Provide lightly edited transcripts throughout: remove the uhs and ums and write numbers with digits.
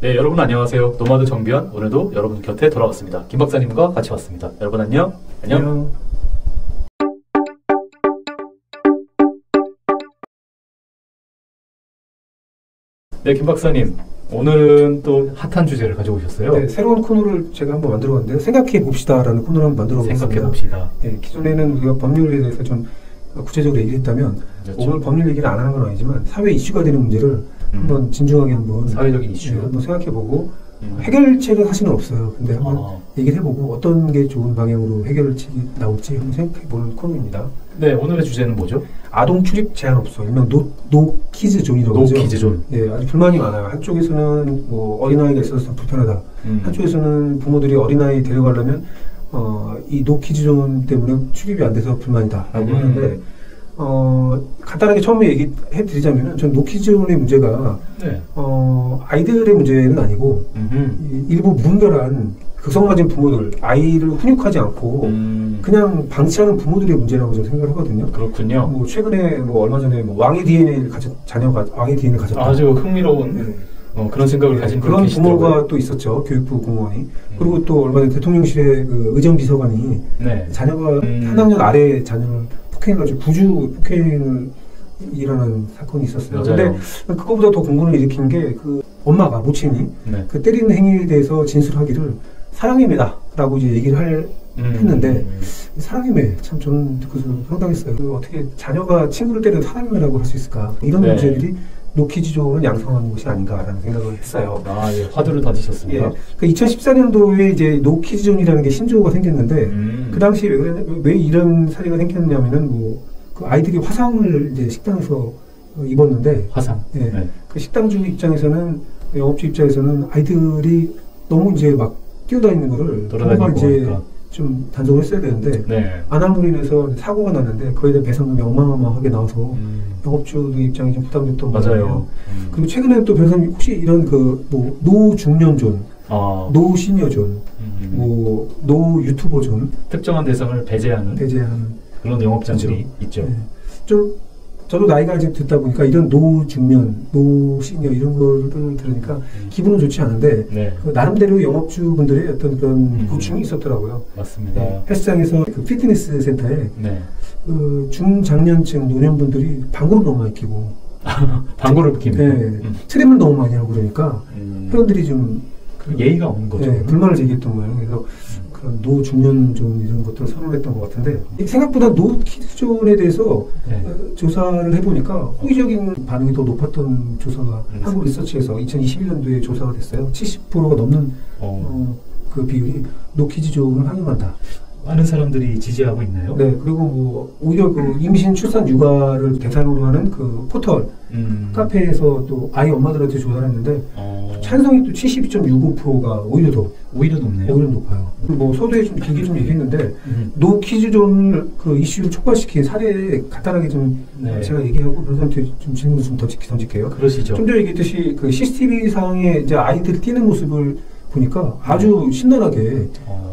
네, 여러분 안녕하세요. 노마드 정비원 오늘도 여러분 곁에 돌아왔습니다. 김 박사님과 같이 왔습니다. 여러분 안녕. 안녕. 네, 김 박사님. 오늘은 또 핫한 주제를 가지고 오셨어요. 네, 새로운 코너를 제가 한번 만들어 봤는데요. 생각해 봅시다라는 코너를 한번 만들어 봤습니다. 생각해 봅시다. 네, 기존에는 우리가 법률에 대해서 좀 구체적으로 얘기했다면 그렇죠. 오늘 법률 얘기를 안 하는 건 아니지만 사회 이슈가 되는 문제를 한번 진중하게 한번 사회적인 이슈 한번 생각해보고 해결책은 사실은 없어요. 근데 한번 얘기를 해보고 어떤 게 좋은 방향으로 해결책이 나올지 한번 생각해보는 코너입니다. 네, 오늘의 주제는 뭐죠? 아동 출입 제한업소, 일명 노키즈 존이라고 하죠. 노키즈 존. 네, 아주 불만이 많아요. 한쪽에서는 뭐 어린아이가 있어서 참 불편하다. 한쪽에서는 부모들이 어린아이 데려가려면 이 노키즈 존 때문에 출입이 안 돼서 불만이다라고 하는데 간단하게 처음에 얘기해드리자면은 전 노키즈존의 문제가 아이들의 문제는 아니고 일부 무분별한 극성맞은 부모들, 아이를 훈육하지 않고 그냥 방치하는 부모들의 문제라고 저는 생각을 하거든요. 그렇군요. 뭐 최근에 뭐 얼마 전에 뭐 왕의 DNA를 가진 자녀가 왕의 DNA를 가졌다. 아주 흥미로운 그런 생각을 가진 그런 부모가 또 있었죠. 교육부 공무원이. 그리고 또 얼마 전에 대통령실의 그 의정비서관이 자녀가 한 학년 아래 자녀를 폭행해가지고 구주 폭행을 일어나는 사건이 있었어요. 그런데 그거보다 더 공분을 일으킨 게 그 엄마가 모친이 그 때리는 행위에 대해서 진술하기를 사랑입니다라고 이제 얘기를 했는데 사랑이매 참 저는 그래서 황당했어요. 어떻게 자녀가 친구를 때려도 사랑이라고 할 수 있을까? 이런 문제들이 노키즈존을 양성하는 것이 아닌가라는 생각을 했어요. 예, 화두를 던지셨습니다. 예, 그 2014년도에 이제 노키즈존이라는 게 신조어가 생겼는데 그 당시에 왜 이런 사례가 생겼냐면은 뭐 그 아이들이 화상을 이제 식당에서 입었는데 화상. 그 식당주 입장에서는 영업주 입장에서는 아이들이 너무 이제 막 뛰어다니는 거를 돌아다니고 이제 좀 단속을 했어야 되는데 안 함으로 인해서 사고가 났는데 그에 대한 배상금이 어마어마하게 나와서 영업주의 입장이 좀 부담됐던 거예요. 그리고 최근에 또 변호사님 혹시 이런 그 뭐 노중년존, 노시니어존, 뭐 노유튜버존 특정한 대상을 배제하는 그런 영업장들이 있죠. 좀 저도 나이가 이제 듣다 보니까 이런 노중년, 노시니어 이런 거를 들으니까 기분은 좋지 않은데 그 나름대로 영업주분들의 어떤 그런 고충이 있었더라고요. 맞습니다. 헬스장에서 그 피트니스 센터에 그 중장년층 노년분들이 방구를 너무 많이 끼고 방구를 끼면 트림을 너무 많이 하고 그러니까 회원들이 좀 예의가 없는 거죠. 불만을 제기했던 거예요. 그래서 그런 노중년존 이런 것들을 선언했던 것 같은데 생각보다 노키즈존에 대해서 조사를 해보니까 호의적인 반응이 더 높았던 조사가 한국 리서치에서 2021년도에 조사가 됐어요. 70%가 넘는 그 비율이 노키즈존을 환영한다. 많은 사람들이 지지하고 있나요? 네, 그리고 뭐 오히려 그 임신, 출산, 육아를 대상으로 하는 그 포털 카페에서 또 아이 엄마들한테 조사를 했는데 찬성이 또 72.65%가 오히려 높네요. 오히려 높아요. 뭐 서두에 좀 길게 좀 얘기했는데 노키즈존을 그 이슈를 촉발시킨 사례 간단하게 좀 제가 얘기하고 변호사한테 좀 질문 좀 던질게요. 그러시죠. 좀 전에 얘기했듯이 그 CCTV 상에 이제 아이들이 뛰는 모습을 보니까 아주 신나게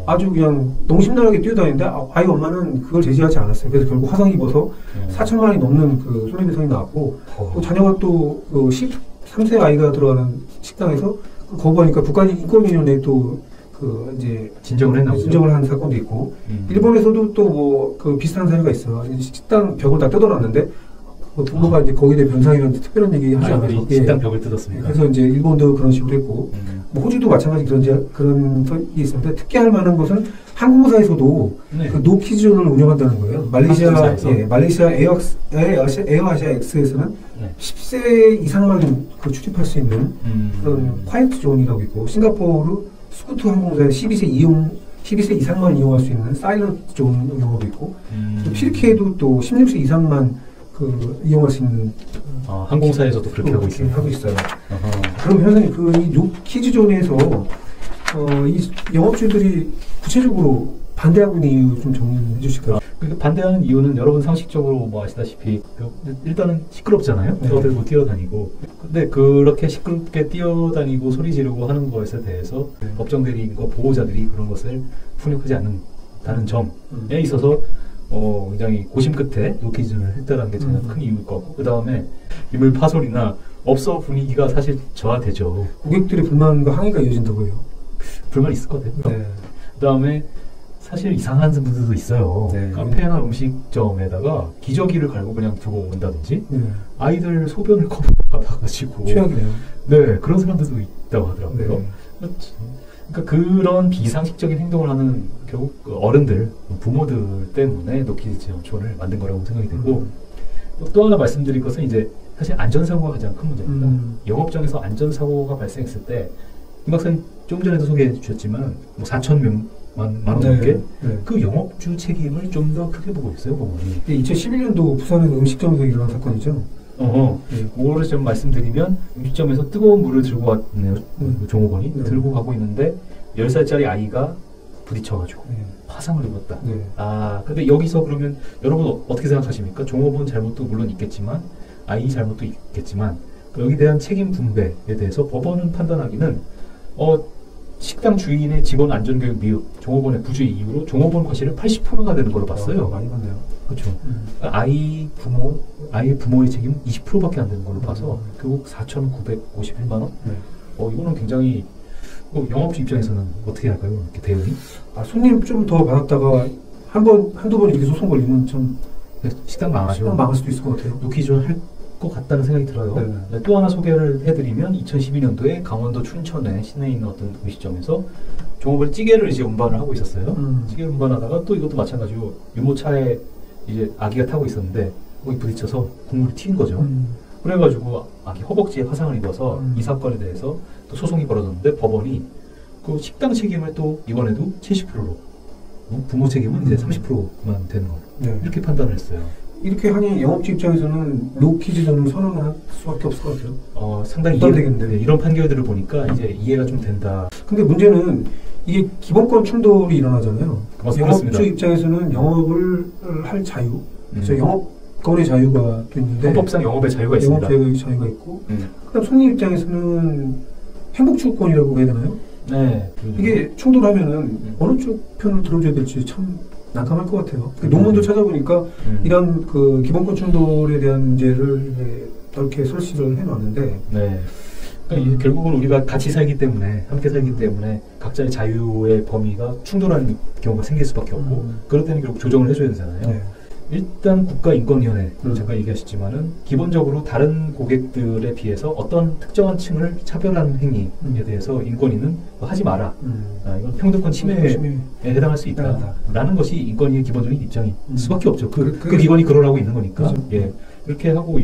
아주 그냥 너무 신나게 뛰어다니는데 아이 엄마는 그걸 제지하지 않았어요. 그래서 결국 화상 입어서 4천만 원이 넘는 그 손해배상이 나왔고 또 자녀가 또 13세 아이가 들어가는 식당에서 거부하니까 국가인권위원회에 또 그 이제 진정을 한 사건도 있고 일본에서도 또 뭐 그 비슷한 사례가 있어요. 식당 벽을 다 뜯어놨는데 부모가 이제 거기에 대해 변상이라는 특별한 얘기 하지 않아서 식당 벽을 뜯었습니다. 그래서 이제 일본도 그런 식으로 했고 뭐 호주도 마찬가지 그런 게 있었는데 특이할 만한 것은 항공사에서도 그 노키즈존을 운영한다는 거예요. 말레이시아 에어아시아 X에서는 10세 이상만 그 출입할 수 있는 그런 콰이트 존이라고 있고 싱가포르 스쿠트 항공사의 12세 이상만 이용할 수 있는 사일런트 존 운영하고 있고 또 튀르키예도 또 16세 이상만 그 이용할 수 있는 항공사에서도 그렇게 하고 있어요. 그럼 변호사님 그 이 노키즈존에서 이 영업주들이 구체적으로 반대하고 있는 이유 좀 정리해 주실까요? 반대하는 이유는 여러분 상식적으로 뭐 아시다시피 일단은 시끄럽잖아요. 떠들고 뛰어다니고. 근데 그렇게 시끄럽게 뛰어다니고 소리 지르고 하는 것에 대해서 법정 대리인과 보호자들이 그런 것을 훈육하지 않는다는 점에 있어서 굉장히 고심 끝에 노키즈존을 했다는 게 가장 큰 이유일 것 같고, 그 다음에 인물 파손이나 업소 분위기가 사실 저하되죠. 고객들의 불만과 항의가 이어진다고 해요. 불만 있을 거거든요. 네. 그다음에 사실 이상한 분들도 있어요. 네. 카페나 음식점에다가 기저귀를 갈고 그냥 두고 온다든지 네. 아이들 소변을 컵으로 받아가지고 최악이네요. 네, 그런 사람들도 있다고 하더라고요. 네. 그러니까 그런 비상식적인 행동을 하는 결국 그 어른들, 부모들 때문에 노키즈 온천을 만든 거라고 생각이 되고 또 하나 말씀드릴 것은 이제 사실 안전사고가 가장 큰 문제입니다. 영업장에서 안전사고가 발생했을 때 임 박사님 좀 전에도 소개해 주셨지만 뭐 4,000만 원 넘게 네. 그 영업주 책임을 좀 더 크게 보고 있어요, 법원이. 2011년도 부산의 음식점에서 일어난 사건이죠. 그거를 좀 말씀드리면 음식점에서 뜨거운 물을 들고 왔네요. 종업원이 들고 가고 있는데 10살짜리 아이가 부딪혀가지고 화상을 입었다. 근데 여기서 그러면 여러분 어떻게 생각하십니까? 종업원 잘못도 물론 있겠지만 아이 잘못도 있겠지만 여기에 대한 책임 분배에 대해서 법원은 판단하기는 식당 주인의 직원 안전교육 미흡, 종업원의 부주의 이후로 종업원 과실은 80%가 되는 걸로 봤어요. 많이 봤네요. 그렇죠. 아이의 부모의 책임은 20%밖에 안 되는 걸로 봐서 결국 4,951만 원? 이거는 굉장히 영업주 입장에서는 어떻게 할까요? 이렇게 대응이? 손님 좀 더 받았다가 한두 번 이렇게 소송 걸리면 좀 식당 망하죠. 식당 망할 수도 있을 것 같아요. 노키존 할 것 같다는 생각이 들어요. 네, 또 하나 소개를 해드리면 2012년도에 강원도 춘천에 시내에 있는 어떤 음식점에서 종업원 찌개를 이제 운반을 하고 있었어요. 찌개를 운반하다가 또 이것도 마찬가지로 유모차에 이제 아기가 타고 있었는데 거기 부딪혀서 국물이 튀긴 거죠. 그래가지고 아기 허벅지에 화상을 입어서 이 사건에 대해서 또 소송이 벌어졌는데 법원이 그 식당 책임을 또 이번에도 70%로 부모 책임은 이제 30%만 되는 걸로 이렇게 판단을 했어요. 이렇게 하니 영업주 입장에서는 노키즈존을 선언할 수밖에 없을 것 같아요. 상당히 이해되겠는데 이런 판결들을 보니까 이제 이해가 좀 된다. 근데 문제는 이게 기본권 충돌이 일어나잖아요. 영업주 입장에서는 영업을 할 자유, 그래서 영업거래 자유가 또 있는데 헌법상 영업의 자유가 있습니다. 영업의 자유가 있고, 그다음 손님 입장에서는 행복주권이라고 해야 되나요? 네. 이게 충돌하면은 어느 쪽 편을 들어줘야 될지 참 난감할 것 같아요. 논문도 찾아보니까 이런 그 기본권 충돌에 대한 문제를 이렇게 설치를 해놨는데, 그러니까 결국은 우리가 같이 살기 때문에 함께 살기 때문에 각자의 자유의 범위가 충돌하는 경우가 생길 수밖에 없고 그럴 때는 결국 조정을 해줘야 되잖아요. 일단 국가인권위원회 잠깐 얘기하셨지만은 기본적으로 다른 고객들에 비해서 어떤 특정한 층을 차별하는 행위에 대해서 인권위는 하지 마라. 이건 평등권 침해에 해당할 수 있다라는 것이 인권위의 기본적인 입장일 수밖에 없죠. 그 기관이 그러라고 있는 거니까. 그렇게 하고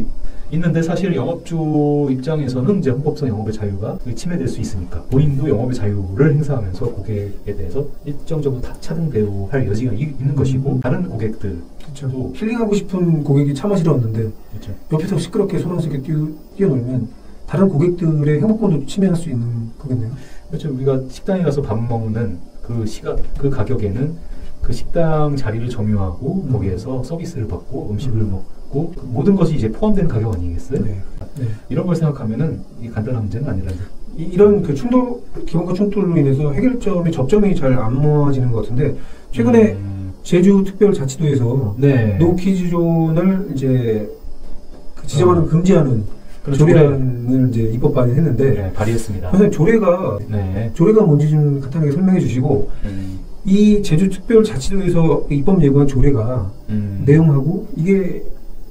있는데 사실 영업주 입장에서는 이제 헌법상 영업의 자유가 침해될 수 있으니까 본인도 영업의 자유를 행사하면서 고객에 대해서 일정적으로 차등 대우할 여지가 있는 것이고 다른 고객들 그렇죠. 힐링하고 싶은 고객이 차 마시러 왔는데 옆에서 시끄럽게 소란스럽게 뛰어놀면 다른 고객들의 행복권도 침해할 수 있는 거겠네요. 그렇죠. 우리가 식당에 가서 밥 먹는 그 가격에는 그 식당 자리를 점유하고 거기에서 서비스를 받고 음식을 먹고 모든 것이 이제 포함되는 가격 아니겠어요? 이런 걸 생각하면은 이게 간단한 문제는 아니라는. 이런 그 기본권 충돌로 인해서 해결점의 접점이 잘 안 모아지는 것 같은데 최근에 제주특별자치도에서 노키즈존을 이제 지정하는 금지하는 조례안을 이제 입법 발의했는데 발의했습니다. 선생님 조례가 뭔지 좀 간단하게 설명해 주시고 이 제주특별자치도에서 입법 예고한 조례가 내용하고 이게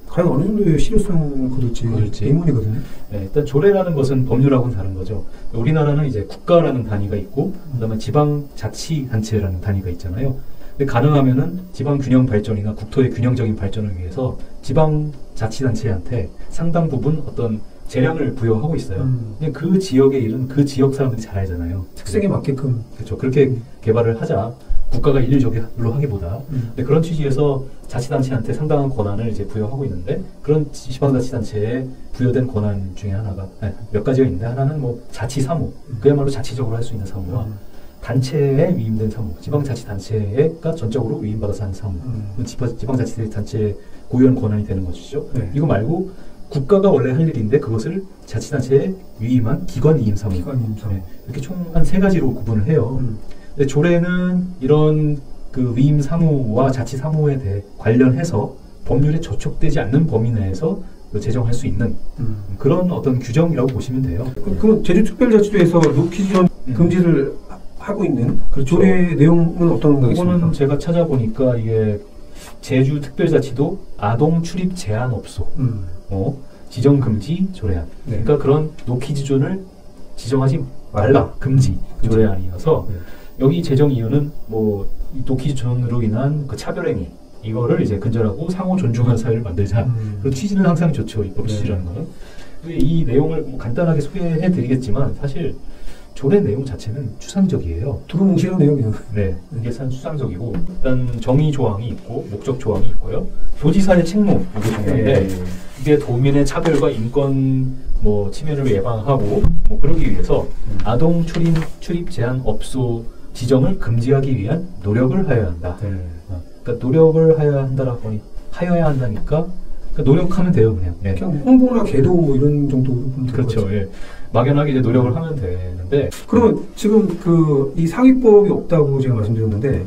과연 어느 정도의 실효성을 거둘지 의문이거든요. 일단 조례라는 것은 법률하고는 다른 거죠. 우리나라는 이제 국가라는 단위가 있고 그다음에 지방자치단체라는 단위가 있잖아요. 근데 가능하면은 지방 균형 발전이나 국토의 균형적인 발전을 위해서 지방자치단체한테 상당 부분 어떤 재량을 부여하고 있어요. 그냥 그 지역에 이른 그 지역 사람들이 잘 알잖아요. 특색에 맞게끔. 그렇죠. 그렇게 개발을 하자. 국가가 일률적으로 하기보다. 근데 그런 취지에서 자치단체한테 상당한 권한을 이제 부여하고 있는데 그런 지방자치단체에 부여된 권한 중에 하나가 몇 가지가 있는데 하나는 뭐 자치사무, 그야말로 자치적으로 할 수 있는 사무와 단체에 위임된 사무, 지방자치단체가 전적으로 위임받아서 하는 사무, 지방자치단체에 고유한 권한이 되는 것이죠. 이거 말고 국가가 원래 할 일인데 그것을 자치단체에 위임한 기관이임 사무, 이렇게 총 한 3가지로 구분을 해요. 근데 조례는 이런 그 위임 사무와 자치 사무에 대해 관련해서 법률에 저촉되지 않는 범위 내에서 제정할 수 있는 그런 어떤 규정이라고 보시면 돼요. 그럼 제주특별자치도에서 노키지원 금지를 하고 있는 그 조례 내용은 어떤 거 있습니까? 이거는 제가 찾아보니까 이게 제주특별자치도 아동 출입 제한업소 지정 금지 조례안. 네. 그러니까 그런 노키지존을 지정하지 말라 금지 조례안이어서 여기 제정 이유는 뭐 노키지존으로 인한 그 차별행위 이거를 이제 근절하고 상호 존중하는 사회를 만들자. 그 취지는 항상 좋죠. 입법 취지라는 거는. 이 내용을 뭐 간단하게 소개해드리겠지만 사실 조례 내용 자체는 추상적이에요. 두루뭉실한 내용이에요. 네, 이게 참 추상적이고 일단 정의 조항이 있고 목적 조항이 있고요. 도지사의 책무 이게 중요한데 이게 도민의 차별과 인권 뭐 침해를 예방하고 뭐 그러기 위해서 아동 출입 제한 업소 지정을 금지하기 위한 노력을 하여야 한다. 그러니까 노력을 하여야 한다니까 그러니까 노력하면 돼요, 그냥. 예. 그냥 홍보나 계도 뭐 이런 정도로 보면 그렇죠. 예. 막연하게 이제 노력을 하면 되는데. 그러면 지금 그 이 상위법이 없다고 제가 말씀드렸는데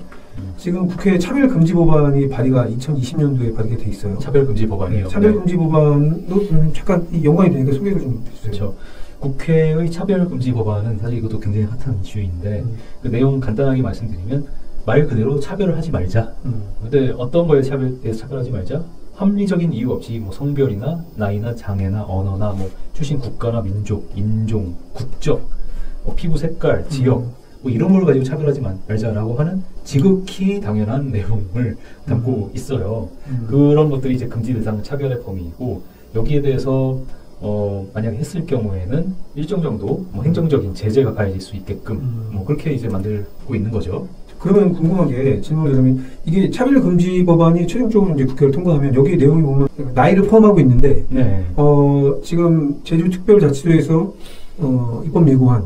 지금 국회 차별금지 법안이 발의가 2020년도에 발의가 돼 있어요. 차별금지 법안이요. 차별금지 법안도 잠깐 연관이 되니까 소개를 좀 해주세요. 그렇죠. 국회의 차별금지 법안은 사실 이것도 굉장히 핫한 이슈인데 그 내용 간단하게 말씀드리면 말 그대로 차별을 하지 말자. 근데 어떤 거에 대해서 차별하지 말자? 합리적인 이유 없이 뭐 성별이나 나이나 장애나 언어나 뭐 출신 국가나 민족, 인종, 국적, 뭐 피부 색깔, 지역 뭐 이런 걸 가지고 차별하지 말자라고 하는 지극히 당연한 내용을 담고 있어요. 그런 것들이 이제 금지 대상 차별의 범위이고 여기에 대해서 만약 했을 경우에는 일정 정도 뭐 행정적인 제재가 가해질 수 있게끔 뭐 그렇게 이제 만들고 있는 거죠. 그러면 궁금한 게 질문을 드리면 이게 차별금지 법안이 최종적으로 이제 국회를 통과하면 여기 내용이 보면 나이를 포함하고 있는데 지금 제주특별자치도에서 입법 예고한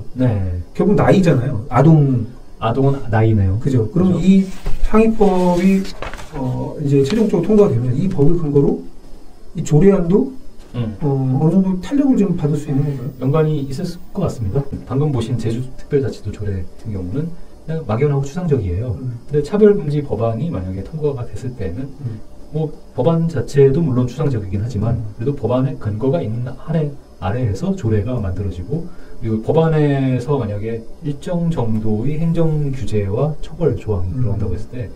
결국 나이잖아요. 아동은 나이네요. 그죠? 그럼 이 상위법이 이제 최종적으로 통과되면 이 법을 근거로 이 조례안도 어느 정도 탄력을 좀 받을 수 있는 건가요? 연관이 있을 것 같습니다. 방금 보신 제주특별자치도 조례 같은 경우는 그냥 막연하고 추상적이에요. 근데 차별금지 법안이 만약에 통과가 됐을 때는 뭐 법안 자체도 물론 추상적이긴 하지만 그래도 법안에 근거가 있는 아래에서 조례가 만들어지고 그리고 법안에서 만약에 일정 정도의 행정 규제와 처벌 조항이 들어간다고 했을 때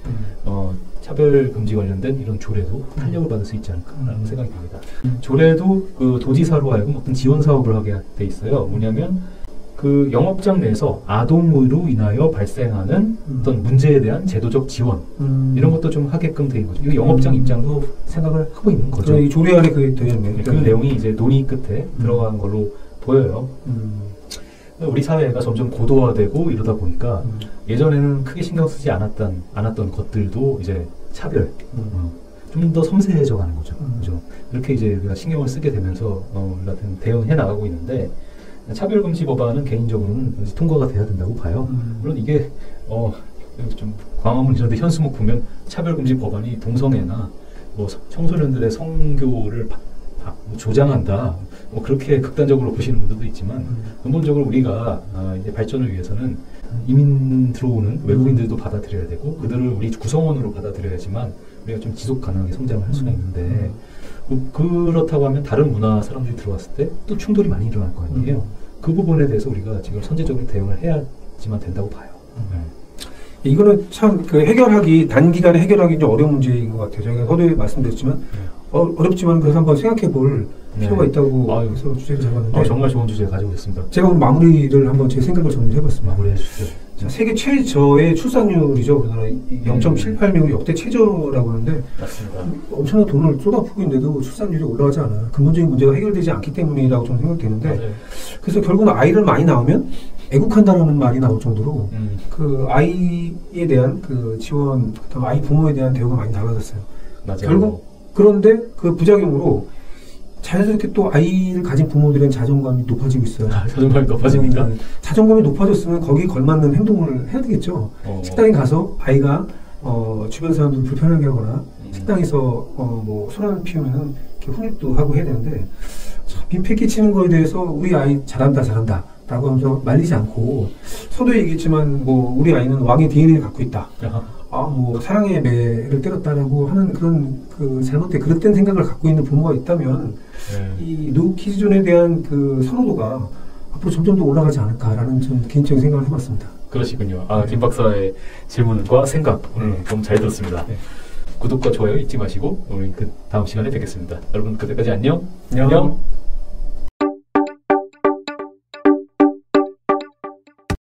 차별금지 관련된 이런 조례도 탄력을 받을 수 있지 않을까라는 생각이 듭니다. 조례도 그 도지사로 하여금 어떤 지원 사업을 하게 돼 있어요. 뭐냐면 그 영업장 내에서 아동으로 인하여 발생하는 어떤 문제에 대한 제도적 지원 이런 것도 좀 하게끔 돼 있는 거죠. 이 영업장 입장도 생각을 하고 있는 거죠. 이 조례 안에 그게 되어 있네요. 그 내용이 이제 논의 끝에 들어간 걸로 보여요. 우리 사회가 점점 고도화되고 이러다 보니까 예전에는 크게 신경 쓰지 않았던 것들도 이제 차별 좀 더 섬세해져 가는 거죠. 그죠? 이렇게 이제 우리가 신경을 쓰게 되면서 우리가 대응해 나가고 있는데. 차별금지 법안은 개인적으로는 통과가 돼야 된다고 봐요. 물론 이게 좀 광화문 이런 데 현수막 보면 차별금지 법안이 동성애나 뭐 청소년들의 성교를 조장한다 뭐 그렇게 극단적으로 보시는 분들도 있지만 근본적으로 우리가 이제 발전을 위해서는 이민 들어오는 외국인들도 받아들여야 되고 그들을 우리 구성원으로 받아들여야지만 우리가 좀 지속 가능하게 성장을 할 수가 있는데 그렇다고 하면 다른 문화 사람들이 들어왔을 때 또 충돌이 많이 일어날 거 아니에요. 그 부분에 대해서 우리가 지금 선제적으로 대응을 해야지만 된다고 봐요. 이거는 참 그 단기간에 해결하기 좀 어려운 문제인 것 같아요. 저희가 서두에 말씀드렸지만 어렵지만 그래서 한번 생각해 볼 필요가 있다고 해서 주제를 잡았는데 정말 좋은 주제 가지고 오셨습니다. 제가 오늘 마무리를 한번 제 생각을 정리해봤습니다. 마무리해 주시죠. 자, 세계 최저의 출산율이죠. 우리나라 0.78명이 역대 최저라고 하는데 맞습니다. 엄청난 돈을 쏟아붓고 있는데도 출산율이 올라가지 않아요. 근본적인 문제가 해결되지 않기 때문이라고 저는 생각되는데 맞아요. 그래서 결국은 아이를 많이 낳으면 애국한다라는 말이 나올 정도로 그 아이에 대한 그 지원, 아이 부모에 대한 대우가 많이 달라졌어요. 맞아요. 결국 그런데 그 부작용으로 자연스럽게 또 아이를 가진 부모들은 자존감이 높아지고 있어요. 자존감이 높아지니까? 자존감이 높아졌으면 거기에 걸맞는 행동을 해야 되겠죠. 식당에 가서 아이가 주변 사람들 불편하게 하거나 식당에서 뭐 소란을 피우면은 이렇게 훈육도 하고 해야 되는데 참 민폐 끼치는 거에 대해서 우리 아이 잘한다 라고 하면서 말리지 않고 서두에 얘기했지만 뭐 우리 아이는 왕의 DNA를 갖고 있다. 뭐 사랑의 매를 때렸다라고 하는 그런 그릇된 생각을 갖고 있는 부모가 있다면 이 노키즈존에 대한 그 선호도가 앞으로 점점 더 올라가지 않을까라는 좀 개인적인 생각을 해봤습니다. 그러시군요. 김 박사의 질문과 생각 오늘 너무 잘 들었습니다. 구독과 좋아요 잊지 마시고 우리 다음 시간에 뵙겠습니다. 여러분 그때까지 안녕. 안녕.